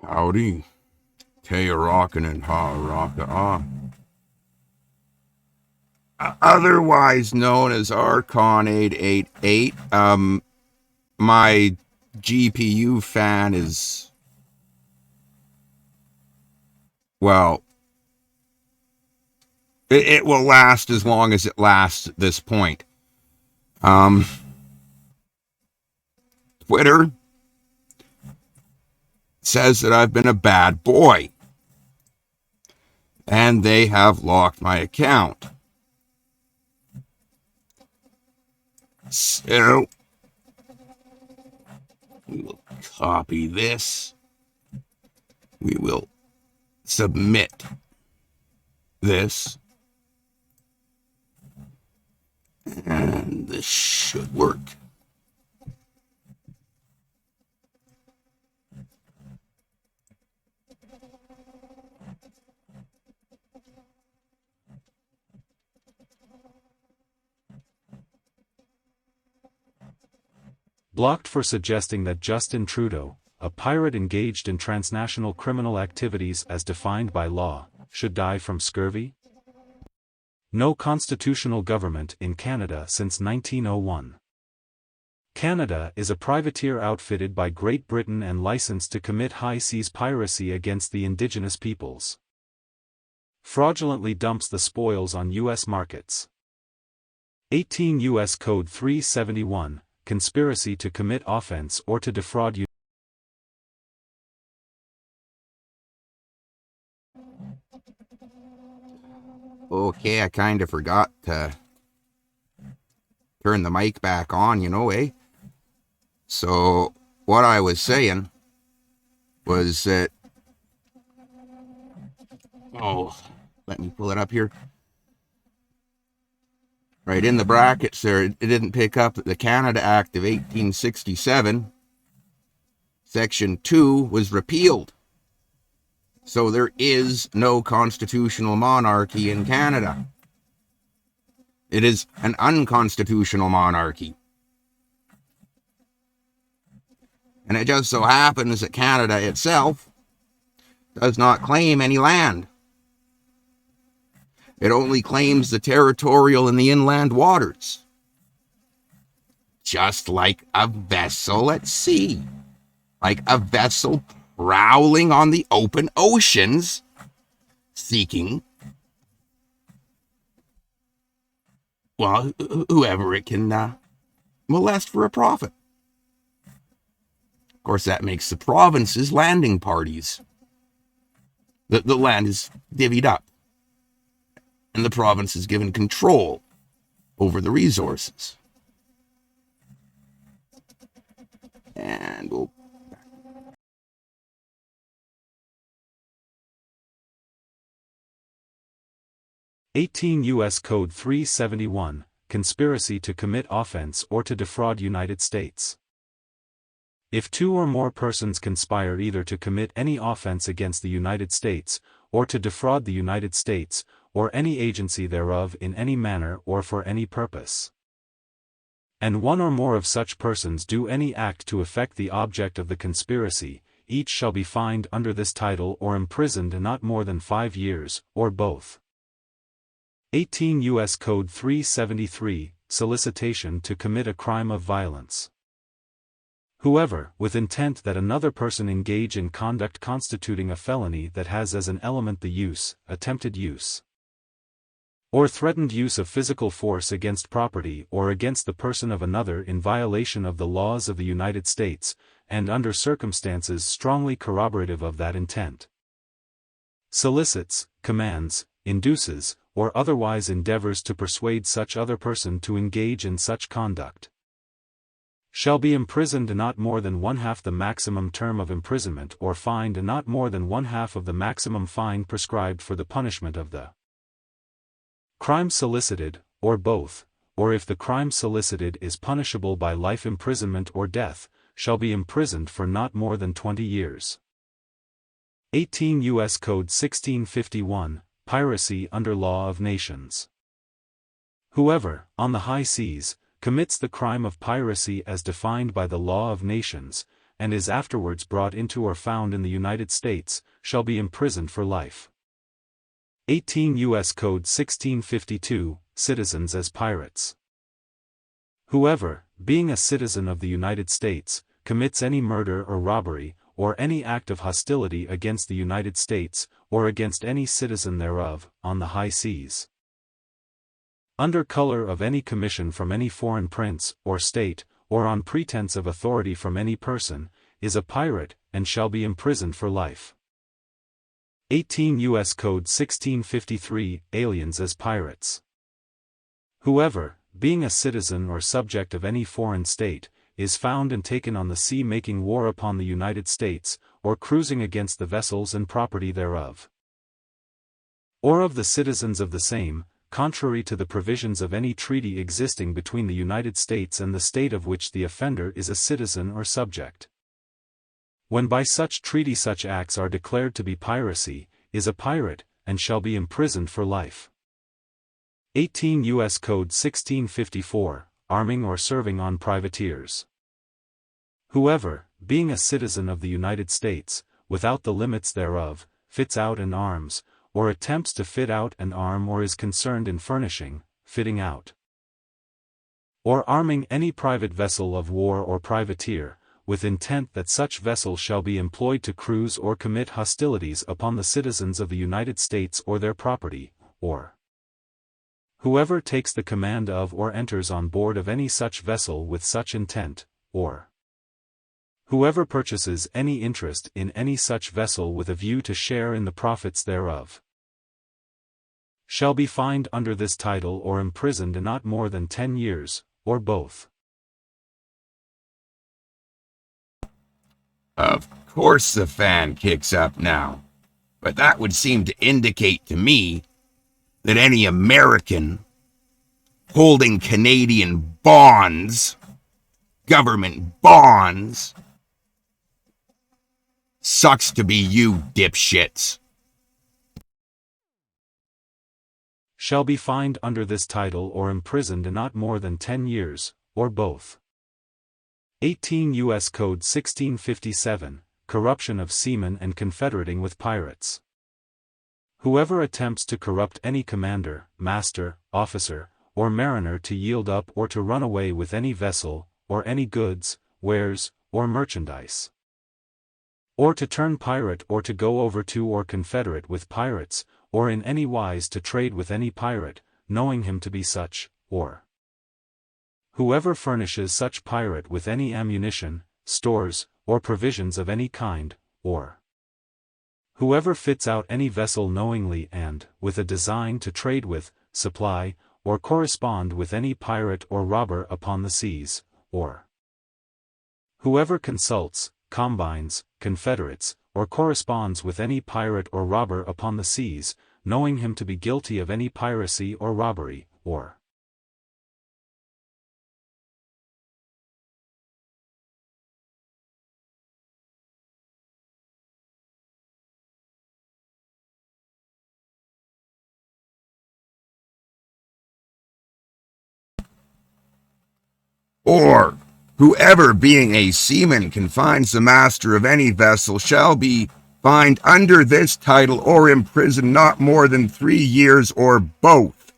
Howdy. Taya rockin' and ha rocka Otherwise known as Archon 888. My GPU fan is, well, it will last as long as it lasts at this point. Twitter says that I've been a bad boy, and they have locked my account. So, we will copy this. We will submit this. And this should work. Blocked for suggesting that Justin Trudeau, a pirate engaged in transnational criminal activities as defined by law, should die from scurvy? No constitutional government in Canada since 1901. Canada is a privateer outfitted by Great Britain and licensed to commit high-seas piracy against the indigenous peoples. Fraudulently dumps the spoils on U.S. markets. 18 U.S. Code 371, conspiracy to commit offense or to defraud. Okay, I kind of forgot to turn the mic back on, eh? So, what I was saying was that, let me pull it up here. Right in the brackets there, it didn't pick up that the Canada Act of 1867, Section 2, was repealed. So there is no constitutional monarchy in Canada. It is an unconstitutional monarchy. And it just so happens that Canada itself does not claim any land. It only claims the territorial and the inland waters. Just like a vessel at sea. Like a vessel prowling on the open oceans, seeking, well, whoever it can molest for a profit. Of course, that makes the provinces landing parties. The land is divvied up, and the province is given control over the resources. And we'll 18 U.S. Code 371, conspiracy to commit offense or to defraud United States. If two or more persons conspire either to commit any offense against the United States, or to defraud the United States, or any agency thereof in any manner or for any purpose, and one or more of such persons do any act to effect the object of the conspiracy, each shall be fined under this title or imprisoned not more than 5 years, or both. 18 U.S. Code 373, solicitation to commit a crime of violence. Whoever, with intent that another person engage in conduct constituting a felony that has as an element the use, attempted use, or threatened use of physical force against property or against the person of another in violation of the laws of the United States, and under circumstances strongly corroborative of that intent, solicits, commands, induces, or otherwise endeavors to persuade such other person to engage in such conduct, shall be imprisoned not more than 1/2 the maximum term of imprisonment or fined not more than 1/2 of the maximum fine prescribed for the punishment of the crime solicited, or both, or if the crime solicited is punishable by life imprisonment or death, shall be imprisoned for not more than 20 years. 18 U.S. Code 1651, piracy under law of nations. Whoever, on the high seas, commits the crime of piracy as defined by the law of nations, and is afterwards brought into or found in the United States, shall be imprisoned for life. 18 U.S. Code 1652, Citizens as Pirates. Whoever, being a citizen of the United States, commits any murder or robbery, or any act of hostility against the United States, or against any citizen thereof, on the high seas, under color of any commission from any foreign prince, or state, or on pretense of authority from any person, is a pirate, and shall be imprisoned for life. 18 U.S. Code 1653, Aliens as Pirates. Whoever, being a citizen or subject of any foreign state, is found and taken on the sea making war upon the United States, or cruising against the vessels and property thereof, or of the citizens of the same, contrary to the provisions of any treaty existing between the United States and the state of which the offender is a citizen or subject, when by such treaty such acts are declared to be piracy, is a pirate, and shall be imprisoned for life. 18 U.S. Code 1654, Arming or serving on privateers. Whoever, being a citizen of the United States, without the limits thereof, fits out and arms, or attempts to fit out and arm or is concerned in furnishing, fitting out, or arming any private vessel of war or privateer, with intent that such vessel shall be employed to cruise or commit hostilities upon the citizens of the United States or their property, or whoever takes the command of or enters on board of any such vessel with such intent, or whoever purchases any interest in any such vessel with a view to share in the profits thereof, shall be fined under this title or imprisoned not more than 10 years, or both. Of course the fan kicks up now, but that would seem to indicate to me that any American holding Canadian bonds, government bonds, sucks to be you dipshits. Shall be fined under this title or imprisoned not more than 10 years, or both. 18 U.S. Code 1657, Corruption of Seamen and Confederating with Pirates. Whoever attempts to corrupt any commander, master, officer, or mariner to yield up or to run away with any vessel, or any goods, wares, or merchandise, or to turn pirate or to go over to or confederate with pirates, or in any wise to trade with any pirate, knowing him to be such, or whoever furnishes such pirate with any ammunition, stores, or provisions of any kind, or whoever fits out any vessel knowingly and, with a design to trade with, supply, or correspond with any pirate or robber upon the seas, or whoever consults, combines, confederates, or corresponds with any pirate or robber upon the seas, knowing him to be guilty of any piracy or robbery, or or whoever being a seaman confines the master of any vessel shall be fined under this title or imprisoned not more than 3 years or both.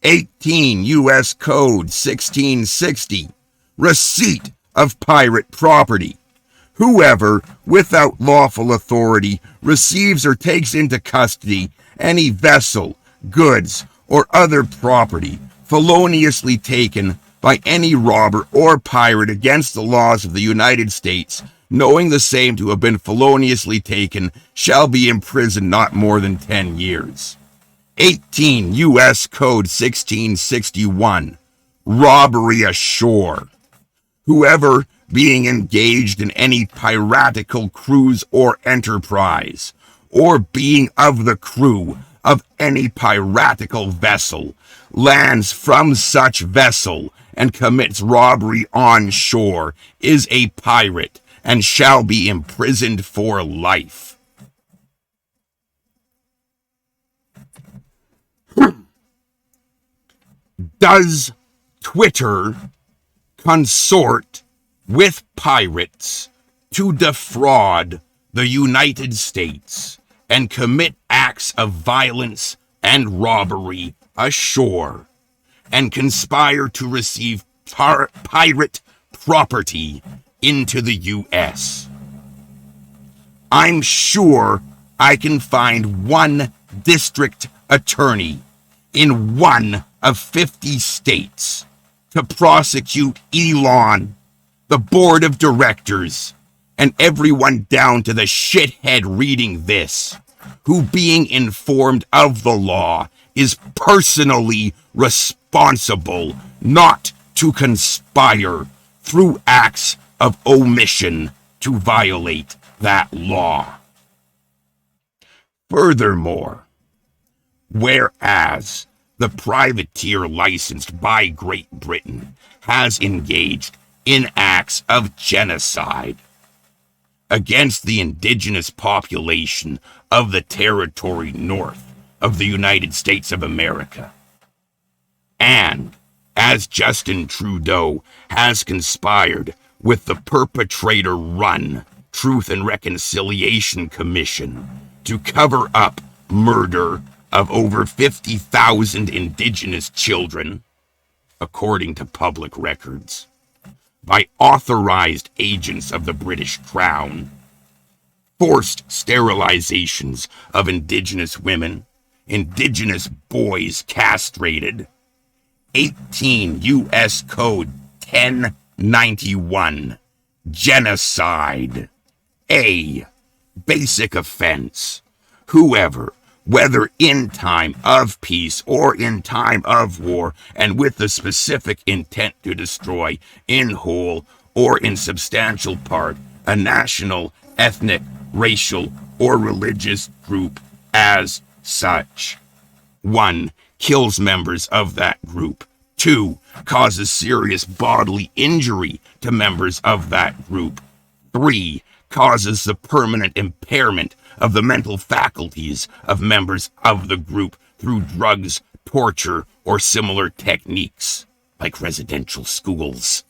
18 U.S. Code 1660, Receipt of pirate property. Whoever, without lawful authority, receives or takes into custody any vessel, goods, or other property feloniously taken by any robber or pirate against the laws of the United States, knowing the same to have been feloniously taken, shall be imprisoned not more than 10 years. 18 U.S. Code 1661, Robbery ashore. Whoever, being engaged in any piratical cruise or enterprise, or being of the crew of any piratical vessel, lands from such vessel and commits robbery on shore, is a pirate, and shall be imprisoned for life. Does Twitter consort with pirates to defraud the United States and commit acts of violence and robbery ashore, and conspire to receive pirate property into the U.S. I'm sure I can find one district attorney in one of 50 states to prosecute Elon, the board of directors, and everyone down to the shithead reading this, who, being informed of the law, is personally responsible not to conspire through acts of omission to violate that law. Furthermore, whereas the privateer licensed by Great Britain has engaged in acts of genocide against the indigenous population of the territory north of the United States of America, and as Justin Trudeau has conspired with the perpetrator-run Truth and Reconciliation Commission to cover up murder of over 50,000 indigenous children, according to public records, by authorized agents of the British Crown, forced sterilizations of indigenous women, indigenous boys castrated, 18 U.S. Code 1091, genocide. A basic offense. Whoever, whether in time of peace or in time of war, and with the specific intent to destroy in whole or in substantial part a national, ethnic, racial, or religious group as such. 1. Kills members of that group. 2. Causes serious bodily injury to members of that group. 3. Causes the permanent impairment of the mental faculties of members of the group through drugs, torture, or similar techniques, like residential schools.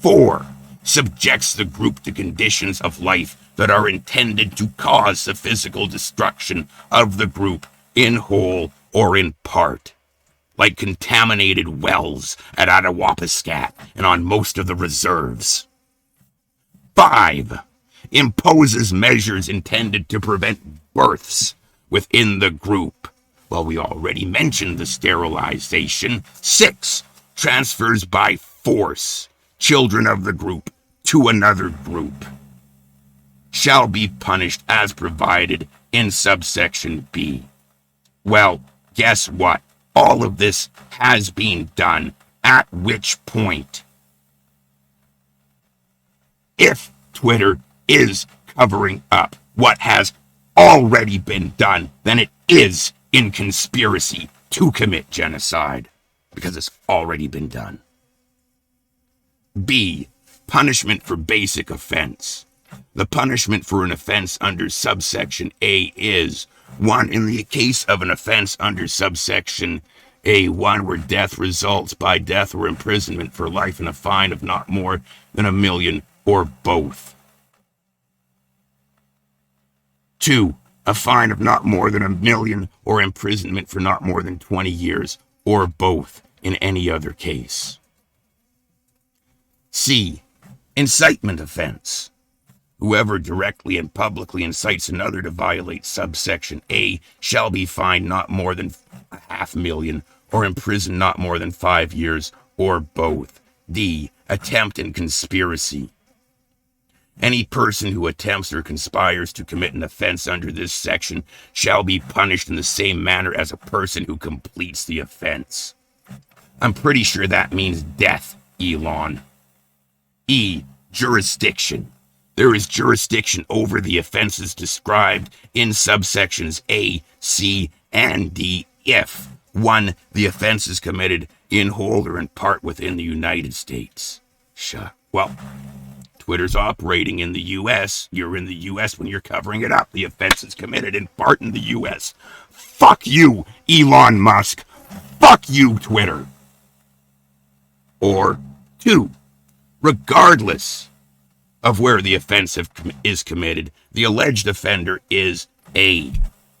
4. Subjects the group to conditions of life that are intended to cause the physical destruction of the group in whole or in part, like contaminated wells at Attawapiskat and on most of the reserves. 5. Imposes measures intended to prevent births within the group. Well, we already mentioned the sterilization. 6. Transfers by force children of the group to another group. Shall be punished as provided in subsection B. Well, guess what? All of this has been done, at which point, if Twitter is covering up what has already been done, then it is in conspiracy to commit genocide, because it's already been done. B. Punishment for basic offense. The punishment for an offense under subsection A is 1. In the case of an offense under subsection A1 where death results by death or imprisonment for life and a fine of not more than $1 million or both. 2. A fine of not more than $1 million or imprisonment for not more than 20 years or both in any other case. C. Incitement offense. Whoever directly and publicly incites another to violate subsection A shall be fined not more than $500,000 or imprisoned not more than 5 years or both. D. Attempt and conspiracy. Any person who attempts or conspires to commit an offense under this section shall be punished in the same manner as a person who completes the offense. I'm pretty sure that means death, Elon. E. Jurisdiction. There is jurisdiction over the offenses described in subsections A, C, and D if 1. The offense is committed in whole or in part within the United States. Well, Twitter's operating in the U.S. You're in the U.S. when you're covering it up. The offense is committed in part in the U.S. Fuck you, Elon Musk. Fuck you, Twitter. Or 2. Regardless of where the offense is committed, the alleged offender is A,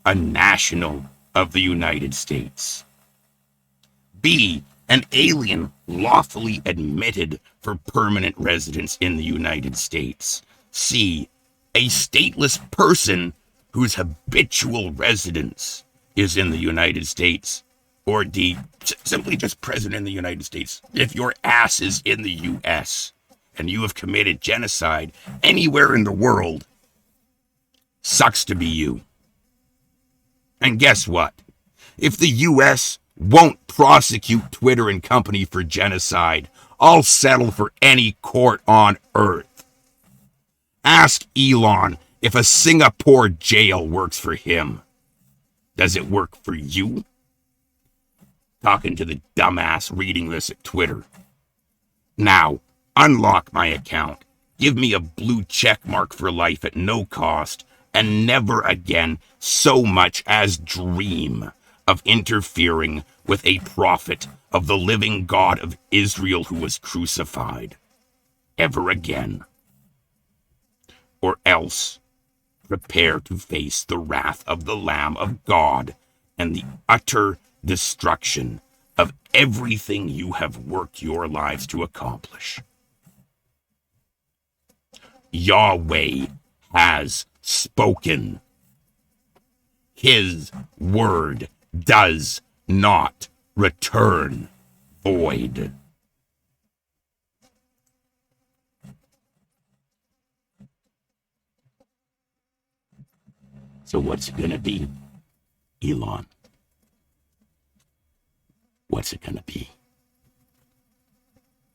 a national of the United States, B, an alien lawfully admitted for permanent residence in the United States, C, a stateless person whose habitual residence is in the United States, or D, simply just present in the United States. If your ass is in the U.S. and you have committed genocide anywhere in the world, sucks to be you. And guess what? If the U.S. won't prosecute Twitter and company for genocide, I'll settle for any court on earth. Ask Elon if a Singapore jail works for him. Does it work for you? Talking to the dumbass reading this at Twitter. Now, unlock my account, give me a blue check mark for life at no cost, and never again so much as dream of interfering with a prophet of the living God of Israel who was crucified. Ever again. Or else, prepare to face the wrath of the Lamb of God and the utter destruction of everything you have worked your lives to accomplish. Yahweh has spoken. His word does not return void. So what's it gonna be, Elon? What's it gonna be?